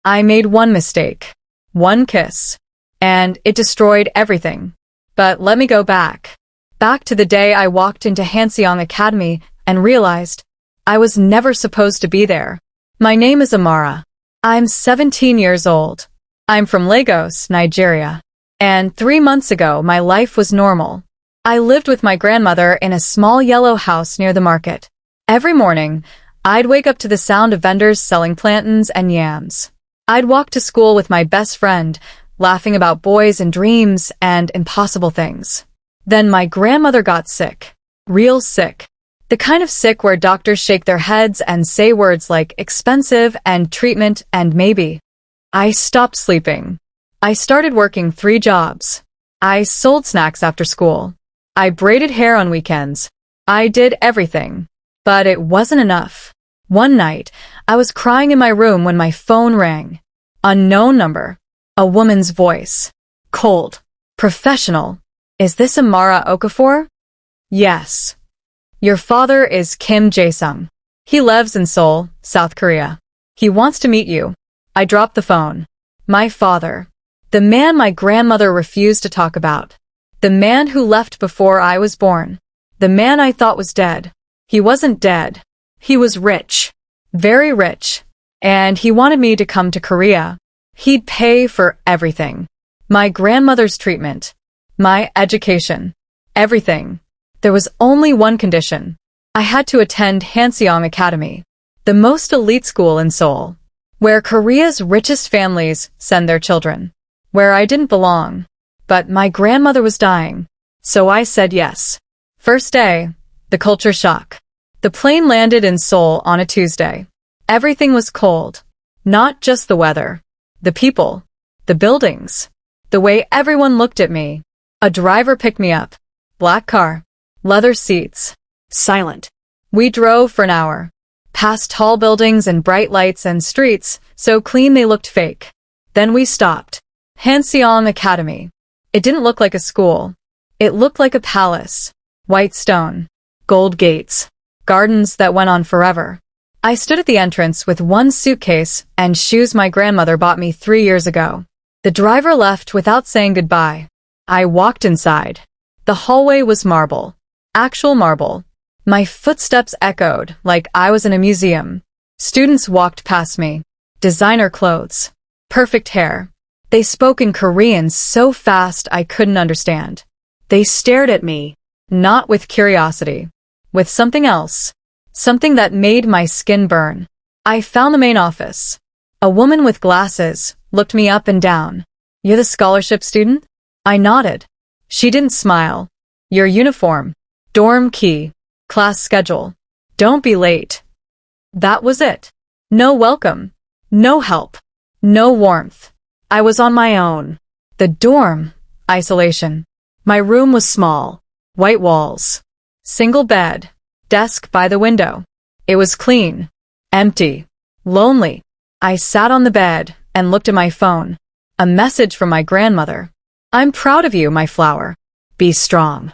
I made one mistake, one kiss, and it destroyed everything. But let me go back to the day I walked into Hanseong Academy and realized I was never supposed to be there. My name is Amara. I'm 17 years old. I'm from Lagos, Nigeria. And 3 months ago, my life was normal. I lived with my grandmother in a small yellow house near the market. Every morning, I'd wake up to the sound of vendors selling plantains and yams. I'd walk to school with my best friend, laughing about boys and dreams and impossible things. Then my grandmother got sick. Real sick. The kind of sick where doctors shake their heads and say words like expensive and treatment and maybe. I stopped sleeping. I started working 3 jobs. I sold snacks after school. I braided hair on weekends. I did everything. But it wasn't enough. One night, I was crying in my room when my phone rang. Unknown number. A woman's voice. Cold. Professional. Is this Amara Okafor? Yes. Your father is Kim Jae-sung. He lives in Seoul, South Korea. He wants to meet you. I dropped the phone. My father. The man my grandmother refused to talk about. The man who left before I was born. The man I thought was dead. He wasn't dead. He was rich. Very rich. And he wanted me to come to Korea. He'd pay for everything. My grandmother's treatment. My education. Everything. There was only one condition. I had to attend Hanseong Academy, the most elite school in Seoul, where Korea's richest families send their children, where I didn't belong. But my grandmother was dying, so I said yes. First day, the culture shock. The plane landed in Seoul on a Tuesday. Everything was cold. Not just the weather. The people. The buildings. The way everyone looked at me. A driver picked me up. Black car. Leather seats. Silent. We drove for an hour. Past tall buildings and bright lights and streets, so clean they looked fake. Then we stopped. Hanseong Academy. It didn't look like a school. It looked like a palace. White stone. Gold gates. Gardens that went on forever. I stood at the entrance with one suitcase and shoes my grandmother bought me 3 years ago. The driver left without saying goodbye. I walked inside. The hallway was marble. Actual marble. My footsteps echoed like I was in a museum. Students walked past me. Designer clothes. Perfect hair. They spoke in Korean so fast I couldn't understand. They stared at me, not with curiosity, with something else. Something that made my skin burn. I found the main office. A woman with glasses looked me up and down. You're the scholarship student? I nodded. She didn't smile. Your uniform. Dorm key. Class schedule. Don't be late. That was it. No welcome. No help. No warmth. I was on my own. The dorm. Isolation. My room was small. White walls. Single bed. Desk by the window. It was clean. Empty. Lonely. I sat on the bed and looked at my phone. A message from my grandmother. I'm proud of you, my flower. Be strong.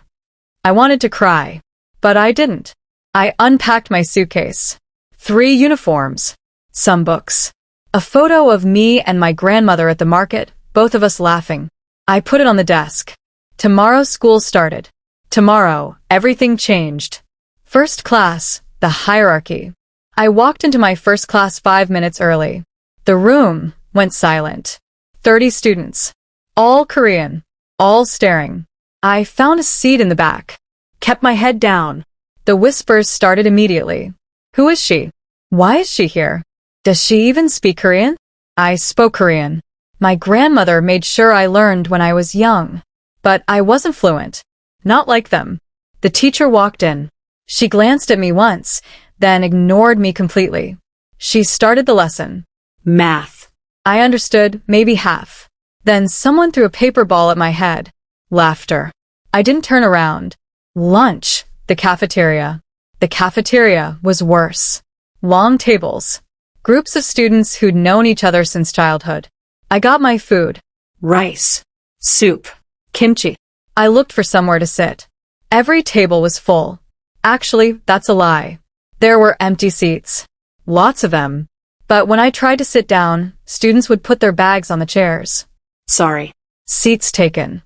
I wanted to cry, but I didn't. I unpacked my suitcase. 3 uniforms. Some books. A photo of me and my grandmother at the market, both of us laughing. I put it on the desk. Tomorrow school started. Tomorrow, everything changed. First class, the hierarchy. I walked into my first class 5 minutes early. The room went silent. 30 students. All Korean. All staring. I found a seat in the back. Kept my head down. The whispers started immediately. Who is she? Why is she here? Does she even speak Korean? I spoke Korean. My grandmother made sure I learned when I was young. But I wasn't fluent. Not like them. The teacher walked in. She glanced at me once, then ignored me completely. She started the lesson. Math. I understood maybe half. Then someone threw a paper ball at my head. Laughter. I didn't turn around. Lunch. The cafeteria. The cafeteria was worse. Long tables. Groups of students who'd known each other since childhood. I got my food. Rice. Soup. Kimchi. I looked for somewhere to sit. Every table was full. Actually, that's a lie. There were empty seats. Lots of them. But when I tried to sit down, Students would put their bags on the chairs. Sorry. Seats taken.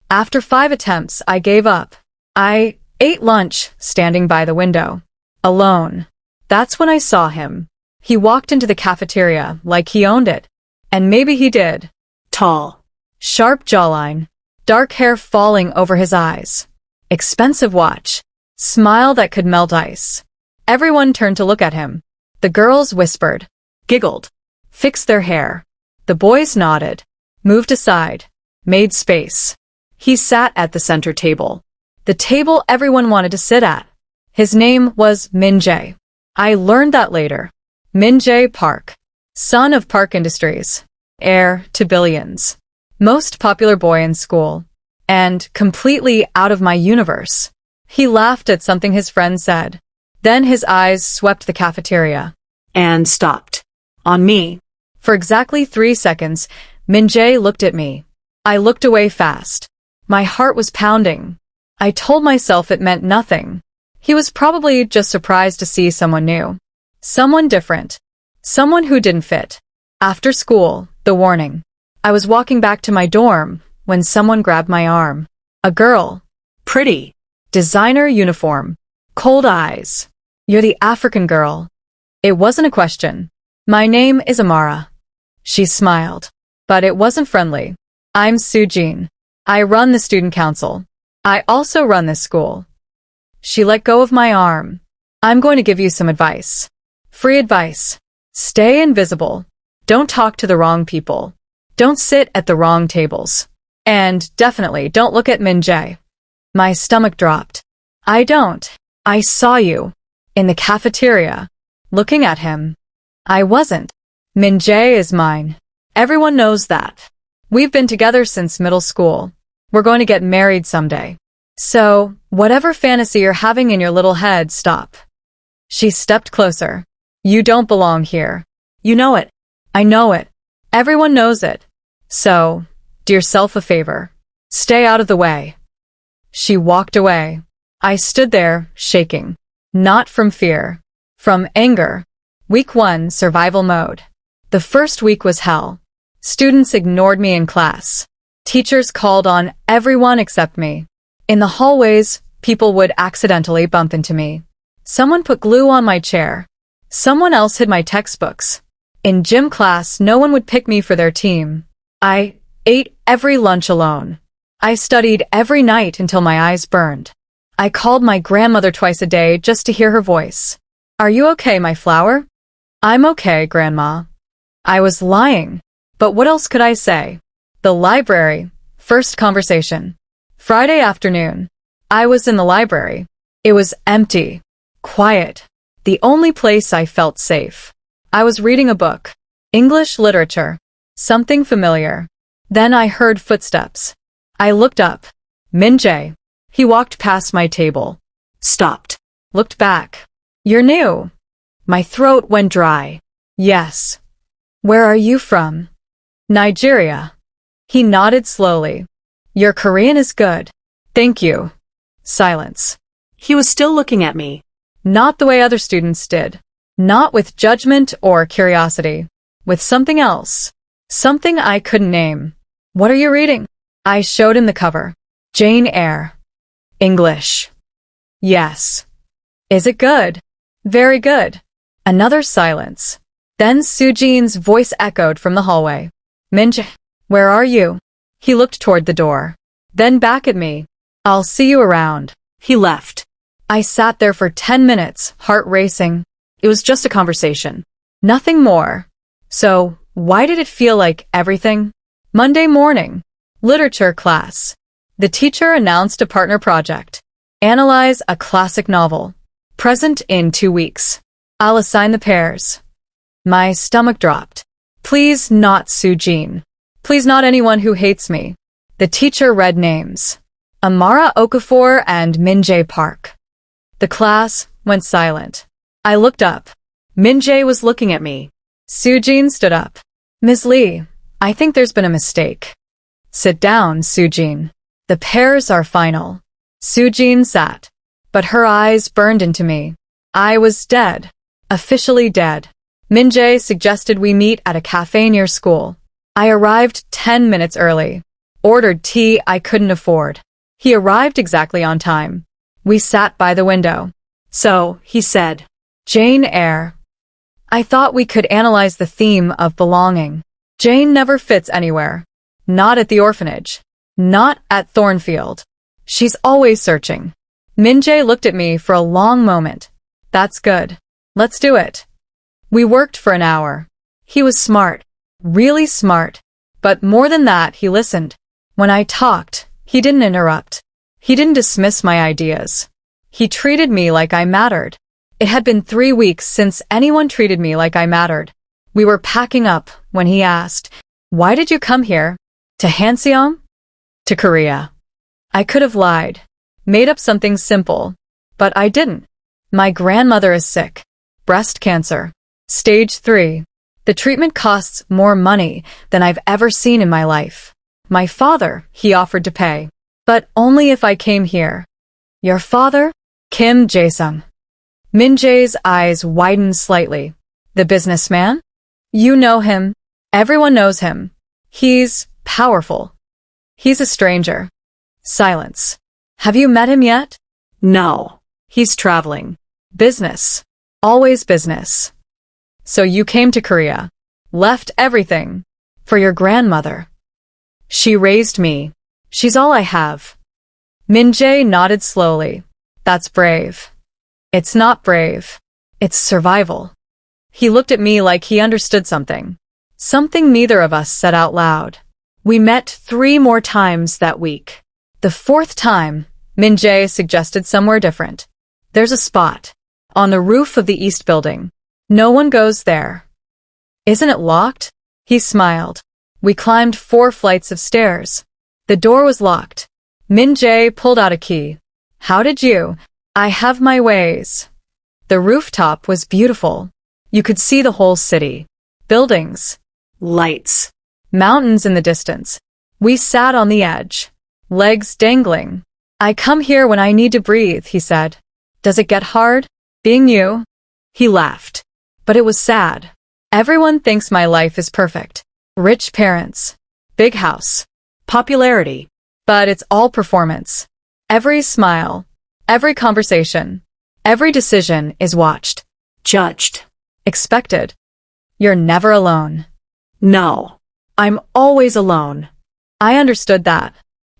After 5 attempts, I gave up. I ate lunch, standing by the window. Alone. That's when I saw him. He walked into the cafeteria like he owned it. And maybe he did. Tall. Sharp jawline. Dark hair falling over his eyes. Expensive watch. Smile that could melt ice. Everyone turned to look at him. The girls whispered. Giggled. Fixed their hair. The boys nodded. Moved aside. Made space. He sat at the center table. The table everyone wanted to sit at. His name was Min Jae. I learned that later. Min Jae Park. Son of Park Industries. Heir to billions. Most popular boy in school. And completely out of my universe. He laughed at something his friend said. Then his eyes swept the cafeteria. And stopped. On me. For exactly 3 seconds, Min Jae looked at me. I looked away fast. My heart was pounding. I told myself it meant nothing. He was probably just surprised to see someone new. Someone different. Someone who didn't fit. After school, the warning. I was walking back to my dorm when someone grabbed my arm. A girl. Pretty. Designer uniform. Cold eyes. You're the African girl. It wasn't a question. My name is Amara. She smiled. But it wasn't friendly. I'm Sujin. I run the student council. I also run this school. She let go of my arm. I'm going to give you some advice. Free advice. Stay invisible. Don't talk to the wrong people. Don't sit at the wrong tables. And definitely don't look at Min Jae. My stomach dropped. I saw you. In the cafeteria. Looking at him. I wasn't. Min Jae is mine. Everyone knows that. We've been together since middle school. We're going to get married someday. So, whatever fantasy you're having in your little head, stop. She stepped closer. You don't belong here. You know it. I know it. Everyone knows it. So, do yourself a favor. Stay out of the way. She walked away. I stood there, shaking. Not from fear. From anger. Week 1, survival mode. The first week was hell. Students ignored me in class. Teachers called on everyone except me. In the hallways, people would accidentally bump into me. Someone put glue on my chair. Someone else hid my textbooks. In gym class, no one would pick me for their team. I ate every lunch alone. I studied every night until my eyes burned. I called my grandmother twice a day just to hear her voice. Are you okay, my flower? I'm okay, Grandma. I was lying. But what else could I say? The library. First conversation. Friday afternoon. I was in the library. It was empty. Quiet. The only place I felt safe. I was reading a book. English literature. Something familiar. Then I heard footsteps. I looked up. Min Jae. He walked past my table. Stopped. Looked back. You're new. My throat went dry. Yes. Where are you from? Nigeria. He nodded slowly. Your Korean is good. Thank you. Silence. He was still looking at me. Not the way other students did. Not with judgment or curiosity. With something else. Something I couldn't name. What are you reading? I showed him the cover. Jane Eyre. English. Yes. Is it good? Very good. Another silence. Then Sujin's voice echoed from the hallway. Min Jae, where are you? He looked toward the door. Then back at me. I'll see you around. He left. I sat there for 10 minutes, heart racing. It was just a conversation. Nothing more. So, why did it feel like everything? Monday morning. Literature class. The teacher announced a partner project. Analyze a classic novel. Present in 2 weeks. I'll assign the pairs. My stomach dropped. Please not Sujin. Please not anyone who hates me. The teacher read names. Amara Okafor and Min Jae Park. The class went silent. I looked up. Min Jae was looking at me. Sujin stood up. Ms. Lee, I think there's been a mistake. Sit down, Sujin. The pairs are final. Sujin sat. But her eyes burned into me. I was dead. Officially dead. Min-jae suggested we meet at a cafe near school. I arrived 10 minutes early. Ordered tea I couldn't afford. He arrived exactly on time. We sat by the window. So, he said. Jane Eyre. I thought we could analyze the theme of belonging. Jane never fits anywhere. Not at the orphanage. Not at Thornfield. She's always searching. Min-jae looked at me for a long moment. That's good. Let's do it. We worked for an hour. He was smart. Really smart. But more than that, he listened. When I talked, he didn't interrupt. He didn't dismiss my ideas. He treated me like I mattered. It had been 3 weeks since anyone treated me like I mattered. We were packing up when he asked, "Why did you come here? To Hanseong? To Korea?" I could have lied, made up something simple, but I didn't. My grandmother is sick. Breast cancer. Stage 3. The treatment costs more money than I've ever seen in my life. My father, he offered to pay. But only if I came here. Your father? Kim Jae-sung. Min-jae's eyes widened slightly. The businessman? You know him. Everyone knows him. He's powerful. He's a stranger. Silence. Have you met him yet? No. He's traveling. Business. Always business. So you came to Korea. Left everything. For your grandmother. She raised me. She's all I have. Min-jae nodded slowly. That's brave. It's not brave. It's survival. He looked at me like he understood something. Something neither of us said out loud. We met 3 more times that week. The 4th time, Min-jae suggested somewhere different. There's a spot. On the roof of the east building. No one goes there. Isn't it locked? He smiled. We climbed 4 flights of stairs. The door was locked. Min-jae pulled out a key. How did you? I have my ways. The rooftop was beautiful. You could see the whole city. Buildings. Lights. Mountains in the distance. We sat on the edge. Legs dangling. I come here when I need to breathe, he said. Does it get hard? Being you? He laughed. But it was sad. Everyone thinks my life is perfect. Rich parents. Big house. Popularity. But it's all performance. Every smile. Every conversation. Every decision is watched. Judged. Expected. You're never alone. No. I'm always alone. I understood that.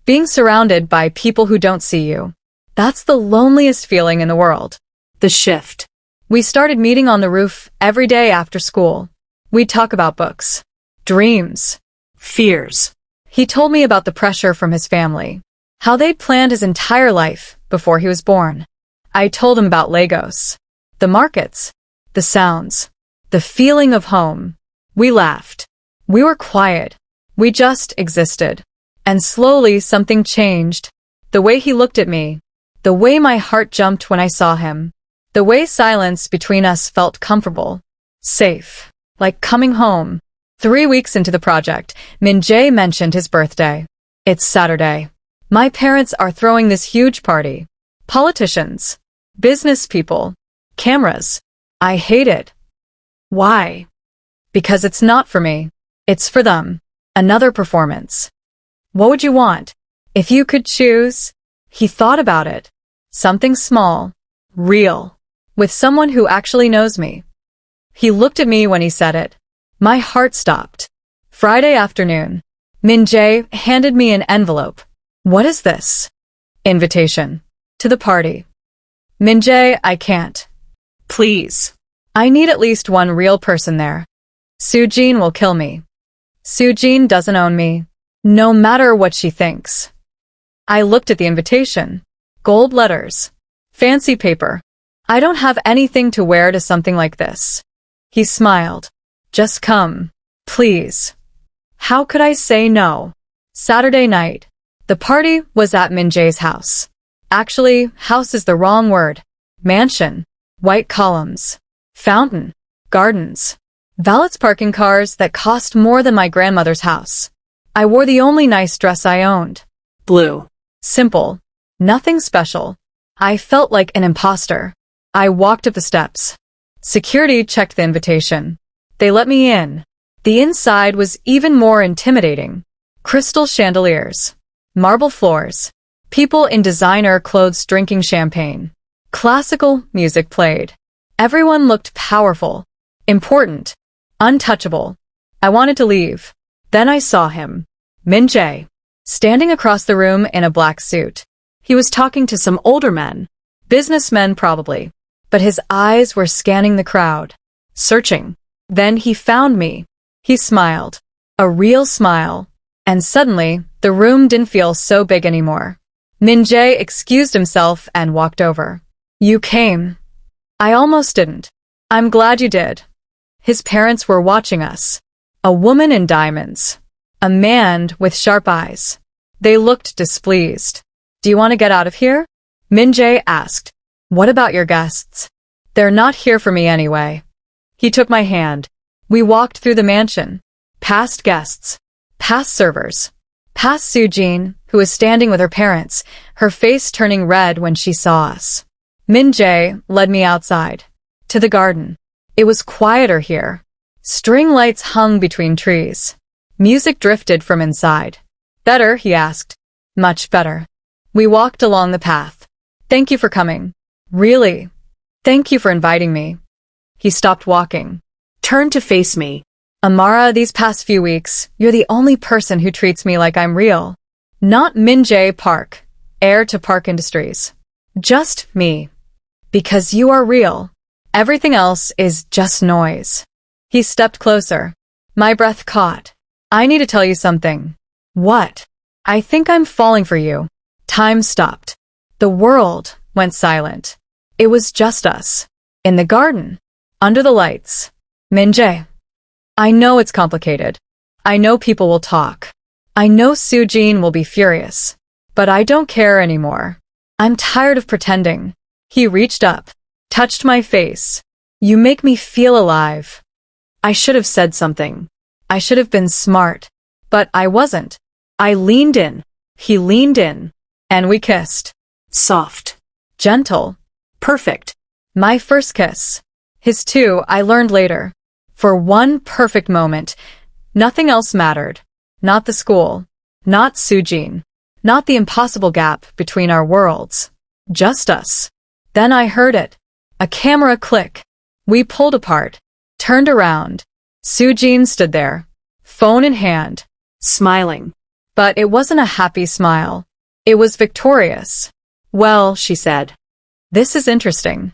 Being surrounded by people who don't see you. That's the loneliest feeling in the world. The shift. We started meeting on the roof every day after school. We'd talk about books. Dreams. Fears. He told me about the pressure from his family. How they'd planned his entire life before he was born. I told him about Lagos. The markets. The sounds. The feeling of home. We laughed. We were quiet. We just existed. And slowly something changed. The way he looked at me. The way my heart jumped when I saw him. The way silence between us felt comfortable. Safe. Like coming home. 3 weeks into the project, Min-jae mentioned his birthday. It's Saturday. My parents are throwing this huge party. Politicians. Business people. Cameras. I hate it. Why? Because it's not for me. It's for them. Another performance. What would you want? If you could choose? He thought about it. Something small. Real. With someone who actually knows me. He looked at me when he said it. My heart stopped. Friday afternoon. Min-jae handed me an envelope. What is this? Invitation. To the party. Min-jae, I can't. Please. I need at least one real person there. Soo-jin will kill me. Soo-jin doesn't own me. No matter what she thinks. I looked at the invitation. Gold letters. Fancy paper. I don't have anything to wear to something like this. He smiled. Just come. Please. How could I say no? Saturday night. The party was at Min-jae's house. Actually, house is the wrong word. Mansion. White columns. Fountain. Gardens. Valet's parking cars that cost more than my grandmother's house. I wore the only nice dress I owned. Blue. Simple. Nothing special. I felt like an imposter. I walked up the steps. Security checked the invitation. They let me in. The inside was even more intimidating. Crystal chandeliers, marble floors, people in designer clothes drinking champagne. Classical music played. Everyone looked powerful, important, untouchable. I wanted to leave. Then I saw him. Min Jae, standing across the room in a black suit. He was talking to some older men. Businessmen probably. But his eyes were scanning the crowd, searching. Then he found me. He smiled. A real smile. And suddenly, the room didn't feel so big anymore. Min Jae excused himself and walked over. You came. I almost didn't. I'm glad you did. His parents were watching us. A woman in diamonds. A man with sharp eyes. They looked displeased. Do you want to get out of here? Min Jae asked. What about your guests? They're not here for me anyway. He took my hand. We walked through the mansion. Past guests. Past servers. Past Sujin, who was standing with her parents, her face turning red when she saw us. Min Jae led me outside. To the garden. It was quieter here. String lights hung between trees. Music drifted from inside. Better, he asked. Much better. We walked along the path. Thank you for coming. Really. Thank you for inviting me. He stopped walking. Turned to face me. Amara, these past few weeks, you're the only person who treats me like I'm real. Not Min Jae Park, heir to Park Industries. Just me. Because you are real. Everything else is just noise. He stepped closer. My breath caught. I need to tell you something. What? I think I'm falling for you. Time stopped. The world went silent. It was just us. In the garden. Under the lights. Min Jae. I know it's complicated. I know people will talk. I know Sujin will be furious. But I don't care anymore. I'm tired of pretending. He reached up. Touched my face. You make me feel alive. I should have said something. I should have been smart. But I wasn't. I leaned in. He leaned in. And we kissed. Soft. Gentle. Perfect. My first kiss. His too, I learned later. For one perfect moment. Nothing else mattered. Not the school. Not Sujin. Not the impossible gap between our worlds. Just us. Then I heard it. A camera click. We pulled apart. Turned around. Sujin stood there. Phone in hand. Smiling. But it wasn't a happy smile. It was victorious. Well, she said. This is interesting.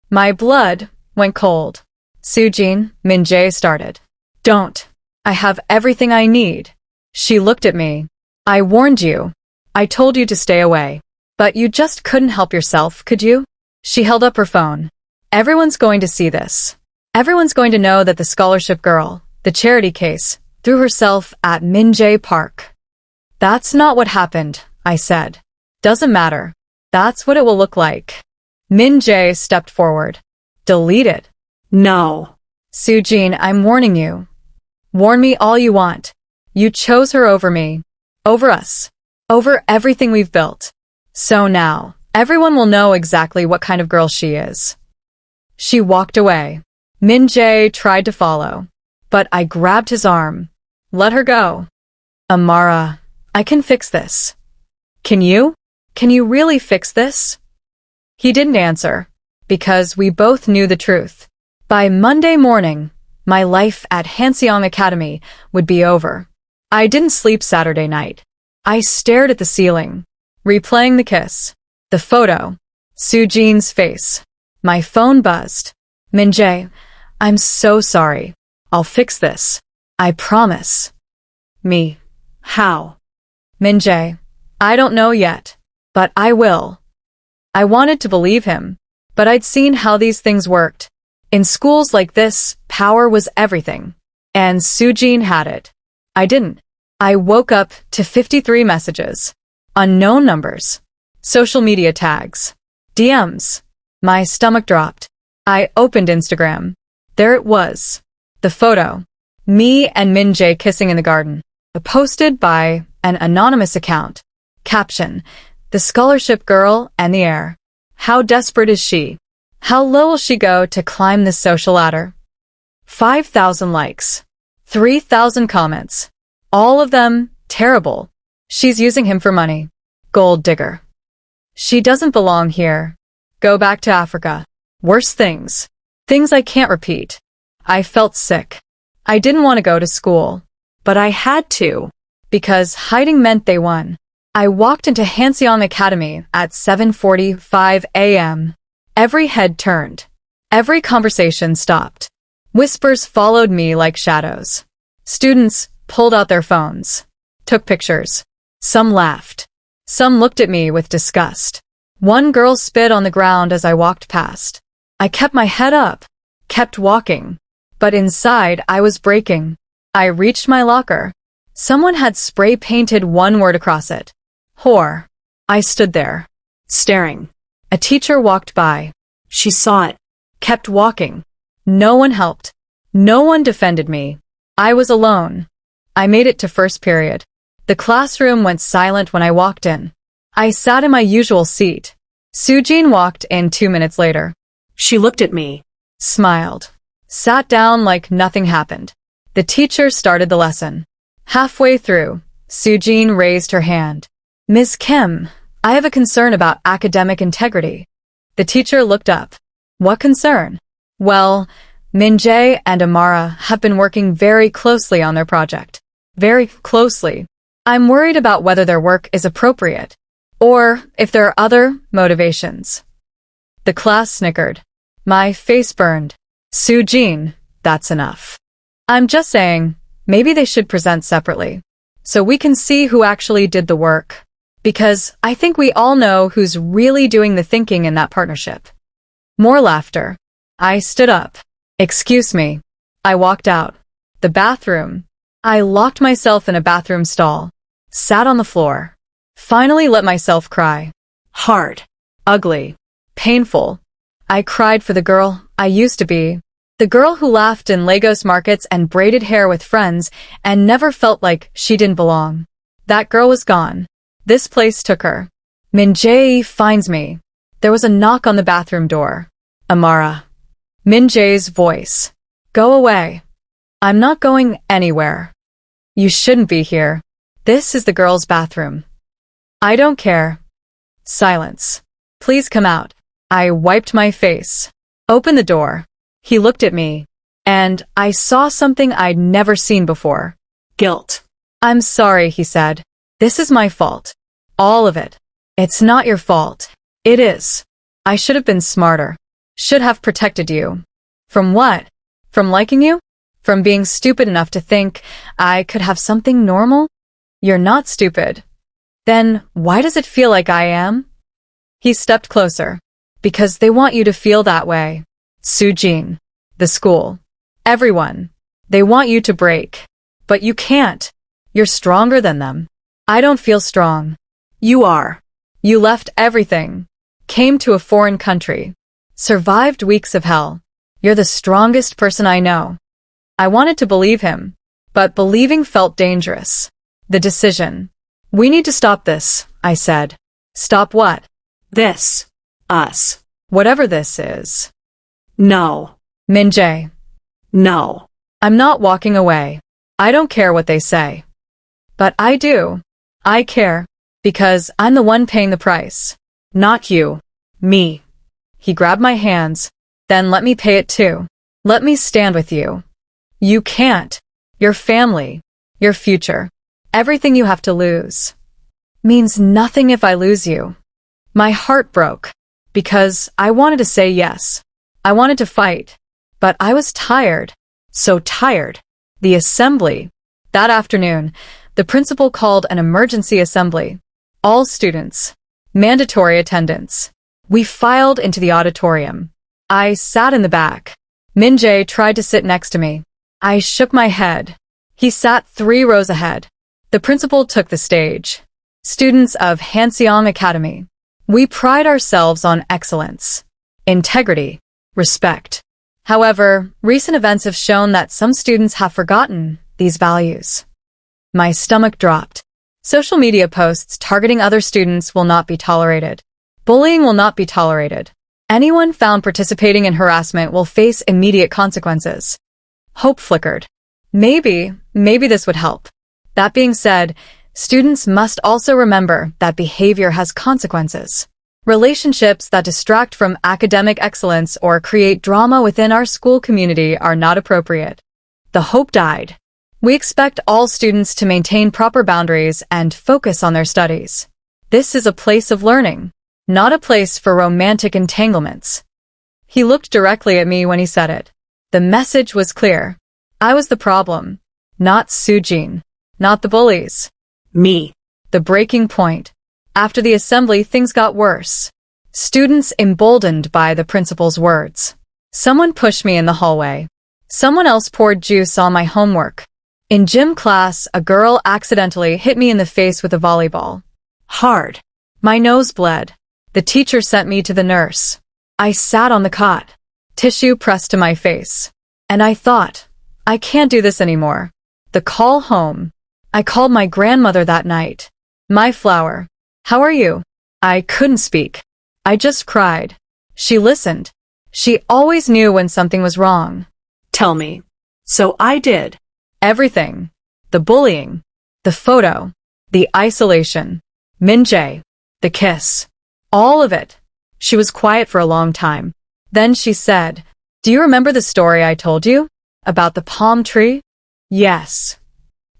My blood went cold. Sujin, Min Jae started. Don't. I have everything I need. She looked at me. I warned you. I told you to stay away. But you just couldn't help yourself, could you? She held up her phone. Everyone's going to see this. Everyone's going to know that the scholarship girl, the charity case, threw herself at Min Jae Park. That's not what happened, I said. Doesn't matter. That's what it will look like. Min Jae stepped forward. Delete it. No. Sujin, I'm warning you. Warn me all you want. You chose her over me. Over us. Over everything we've built. So now, everyone will know exactly what kind of girl she is. She walked away. Min Jae tried to follow. But I grabbed his arm. Let her go. Amara, I can fix this. Can you? Can you really fix this? He didn't answer. Because we both knew the truth. By Monday morning, my life at Hanseong Academy would be over. I didn't sleep Saturday night. I stared at the ceiling, replaying the kiss, the photo, Sujin's face. My phone buzzed. Min Jae, I'm so sorry. I'll fix this. I promise. Me. How? Min Jae, I don't know yet, but I will. I wanted to believe him, but I'd seen how these things worked. In schools like this, power was everything. And Sujin had it. I didn't. I woke up to 53 messages. Unknown numbers. Social media tags. DMs. My stomach dropped. I opened Instagram. There it was. The photo. Me and Min Jae kissing in the garden. Posted by an anonymous account. Caption. The scholarship girl and the heir. How desperate is she? How low will she go to climb this social ladder? 5,000 likes. 3,000 comments. All of them terrible. She's using him for money. Gold digger. She doesn't belong here. Go back to Africa. Worse things. Things I can't repeat. I felt sick. I didn't want to go to school. But I had to. Because hiding meant they won. I walked into Hanseong Academy at 7:45 a.m. Every head turned. Every conversation stopped. Whispers followed me like shadows. Students pulled out their phones. Took pictures. Some laughed. Some looked at me with disgust. One girl spit on the ground as I walked past. I kept my head up. Kept walking. But inside, I was breaking. I reached my locker. Someone had spray painted one word across it. Whore. I stood there, staring. A teacher walked by. She saw it. Kept walking. No one helped. No one defended me. I was alone. I made it to first period. The classroom went silent when I walked in. I sat in my usual seat. Sujin walked in 2 minutes later. She looked at me. Smiled. Sat down like nothing happened. The teacher started the lesson. Halfway through, Sujin raised her hand. Ms. Kim, I have a concern about academic integrity. The teacher looked up. What concern? Well, Min-jae and Amara have been working very closely on their project. Very closely. I'm worried about whether their work is appropriate, or if there are other motivations. The class snickered. My face burned. Sujin, that's enough. I'm just saying, maybe they should present separately, so we can see who actually did the work. Because I think we all know who's really doing the thinking in that partnership. More laughter. I stood up. Excuse me. I walked out. The bathroom. I locked myself in a bathroom stall. Sat on the floor. Finally let myself cry. Hard. Ugly. Painful. I cried for the girl I used to be. The girl who laughed in Lagos markets and braided hair with friends and never felt like she didn't belong. That girl was gone. This place took her. Min-jae finds me. There was a knock on the bathroom door. Amara. Min-jae's voice. Go away. I'm not going anywhere. You shouldn't be here. This is the girls' bathroom. I don't care. Silence. Please come out. I wiped my face. Open the door. He looked at me. And I saw something I'd never seen before. Guilt. I'm sorry, he said. This is my fault. All of it. It's not your fault. It is. I should have been smarter. Should have protected you. From what? From liking you? From being stupid enough to think I could have something normal? You're not stupid. Then why does it feel like I am? He stepped closer. Because they want you to feel that way. Sujin. The school. Everyone. They want you to break. But you can't. You're stronger than them. I don't feel strong. You are. You left everything. Came to a foreign country. Survived weeks of hell. You're the strongest person I know. I wanted to believe him. But believing felt dangerous. The decision. We need to stop this, I said. Stop what? This. Us. Whatever this is. No. Min-jae. No. I'm not walking away. I don't care what they say. But I do. I care. Because I'm the one paying the price. Not you. Me. He grabbed my hands. Then let me pay it too. Let me stand with you. You can't. Your family. Your future. Everything you have to lose. Means nothing if I lose you. My heart broke. Because I wanted to say yes. I wanted to fight. But I was tired. So tired. The assembly. That afternoon, the principal called an emergency assembly. All students. Mandatory attendance. We filed into the auditorium. I sat in the back. Min-jae tried to sit next to me. I shook my head. He sat 3 rows ahead. The principal took the stage. Students of Hanseong Academy. We pride ourselves on excellence, integrity, respect. However, recent events have shown that some students have forgotten these values. My stomach dropped. Social media posts targeting other students will not be tolerated. Bullying will not be tolerated. Anyone found participating in harassment will face immediate consequences. Hope flickered. Maybe this would help. That being said, students must also remember that behavior has consequences. Relationships that distract from academic excellence or create drama within our school community are not appropriate. The hope died. We expect all students to maintain proper boundaries and focus on their studies. This is a place of learning, not a place for romantic entanglements. He looked directly at me when he said it. The message was clear. I was the problem, not Sujin, not the bullies. Me. The breaking point. After the assembly, things got worse. Students emboldened by the principal's words. Someone pushed me in the hallway. Someone else poured juice on my homework. In gym class, a girl accidentally hit me in the face with a volleyball. Hard. My nose bled. The teacher sent me to the nurse. I sat on the cot. Tissue pressed to my face. And I thought, I can't do this anymore. The call home. I called my grandmother that night. My flower. How are you? I couldn't speak. I just cried. She listened. She always knew when something was wrong. Tell me. So I did. Everything. The bullying. The photo. The isolation. Min-jae. The kiss. All of it. She was quiet for a long time. Then she said, "Do you remember the story I told you? About the palm tree?" Yes.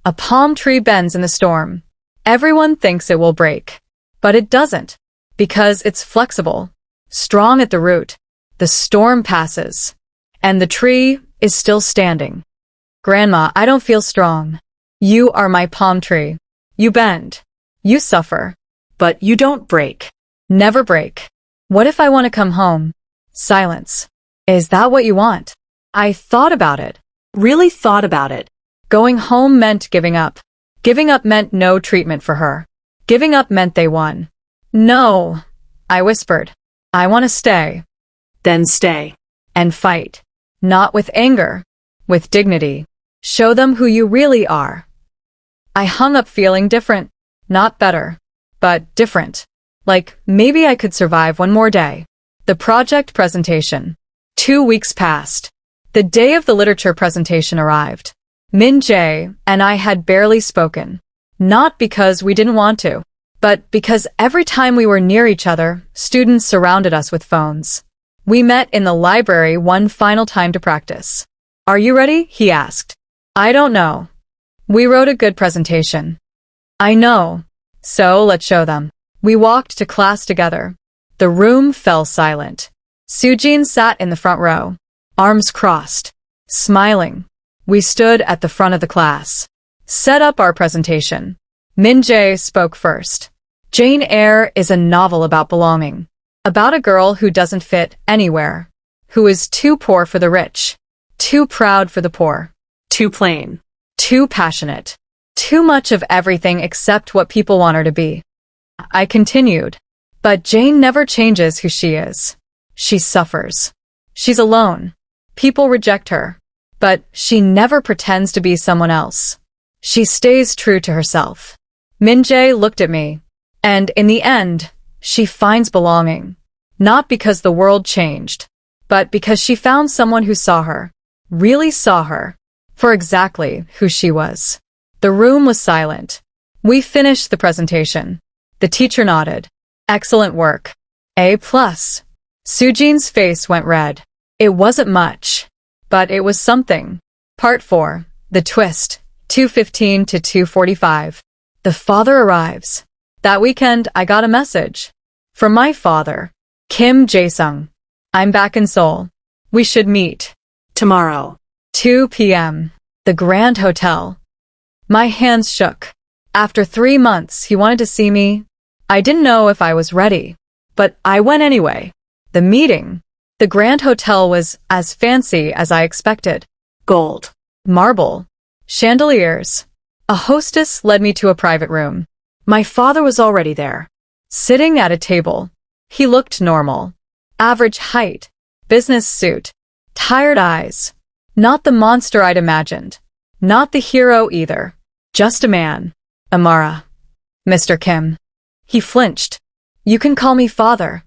A palm tree bends in the storm. Everyone thinks it will break. But it doesn't. Because it's flexible. Strong at the root. The storm passes. And the tree is still standing. Grandma, I don't feel strong. You are my palm tree. You bend. You suffer. But you don't break. Never break. What if I want to come home? Silence. Is that what you want? I thought about it. Really thought about it. Going home meant giving up. Giving up meant no treatment for her. Giving up meant they won. No, I whispered. I want to stay. Then stay. And fight. Not with anger. With dignity. Show them who you really are. I hung up feeling different. Not better. But different. Like, maybe I could survive one more day. The project presentation. 2 weeks passed. The day of the literature presentation arrived. Min-jae and I had barely spoken. Not because we didn't want to, but because every time we were near each other, students surrounded us with phones. We met in the library one final time to practice. "Are you ready?" he asked. "I don't know. We wrote a good presentation." "I know. So let's show them." We walked to class together. The room fell silent. Sujin sat in the front row, arms crossed, smiling. We stood at the front of the class. Set up our presentation. Min-jae spoke first. Jane Eyre is a novel about belonging. About a girl who doesn't fit anywhere. Who is too poor for the rich. Too proud for the poor. Too plain. Too passionate. Too much of everything except what people want her to be. I continued. But Jane never changes who she is. She suffers. She's alone. People reject her. But she never pretends to be someone else. She stays true to herself. Min-jae looked at me. And in the end, she finds belonging. Not because the world changed, but because she found someone who saw her. Really saw her. For exactly who she was. The room was silent. We finished the presentation. The teacher nodded. Excellent work. A+. Sujin's face went red. It wasn't much. But it was something. Part 4. The twist. 2:15 to 2:45. The father arrives. That weekend, I got a message. From my father. Kim Jae-sung. I'm back in Seoul. We should meet. Tomorrow. 2 p.m. The Grand Hotel. My hands shook. After 3 months, he wanted to see me. I didn't know if I was ready. But I went anyway. The meeting. The Grand Hotel was as fancy as I expected. Gold. Marble. Chandeliers. A hostess led me to a private room. My father was already there. Sitting at a table. He looked normal. Average height. Business suit. Tired eyes. Not the monster I'd imagined. Not the hero either. Just a man. Amara. Mr. Kim. He flinched. You can call me father.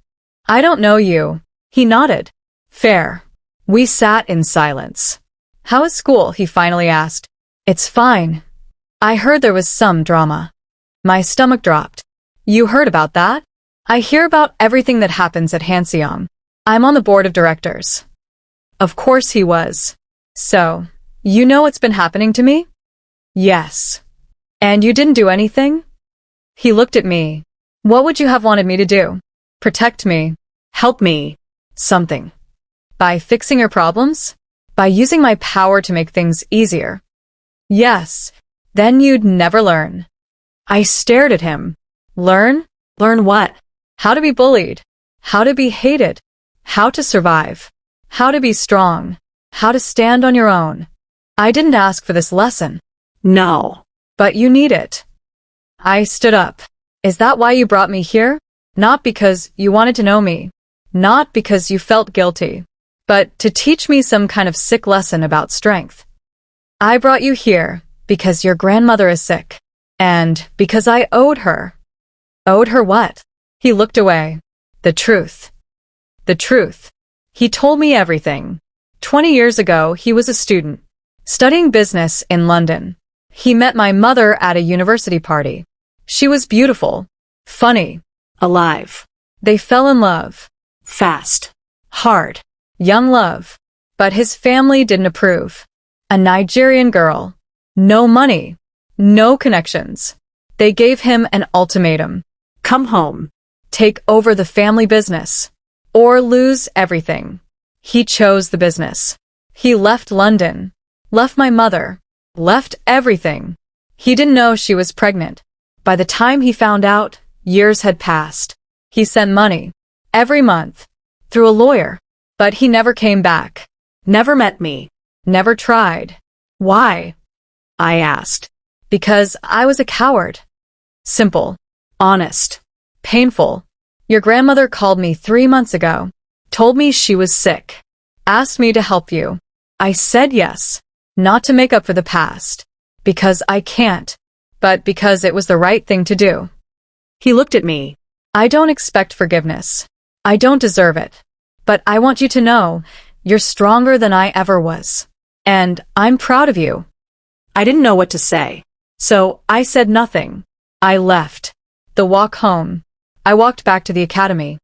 I don't know you. He nodded. Fair. We sat in silence. How is school? He finally asked. It's fine. I heard there was some drama. My stomach dropped. You heard about that? I hear about everything that happens at Hanseong. I'm on the board of directors. Of course he was. So, you know what's been happening to me? Yes. And you didn't do anything? He looked at me. What would you have wanted me to do? Protect me. Help me. Something. By fixing your problems? By using my power to make things easier? Yes. Then you'd never learn. I stared at him. Learn? Learn what? How to be bullied. How to be hated. How to survive. How to be strong. How to stand on your own. I didn't ask for this lesson. No. But you need it. I stood up. Is that why you brought me here? Not because you wanted to know me. Not because you felt guilty. But to teach me some kind of sick lesson about strength. I brought you here because your grandmother is sick. And because I owed her. Owed her what? He looked away. The truth. The truth. He told me everything. 20 years ago, he was a student, studying business in London. He met my mother at a university party. She was beautiful, funny, Alive. they fell in love, Fast. hard, young love. But his family didn't approve. A Nigerian girl, no money, no connections. They gave him an ultimatum. Come home. Take over the family business, or lose everything. He chose the business. He left London, left my mother, left everything. He didn't know she was pregnant. By the time he found out, years had passed. He sent money, every month, through a lawyer. But he never came back, Never met me. never tried. Why? I asked. Because I was a coward. Simple. Honest. Painful. Your grandmother called me 3 months ago, told me she was sick, asked me to help you. I said yes, not to make up for the past, because I can't, but because it was the right thing to do. He looked at me. I don't expect forgiveness. I don't deserve it. But I want you to know, you're stronger than I ever was. And I'm proud of you. I didn't know what to say. So I said nothing. I left. The walk home. I walked back to the academy.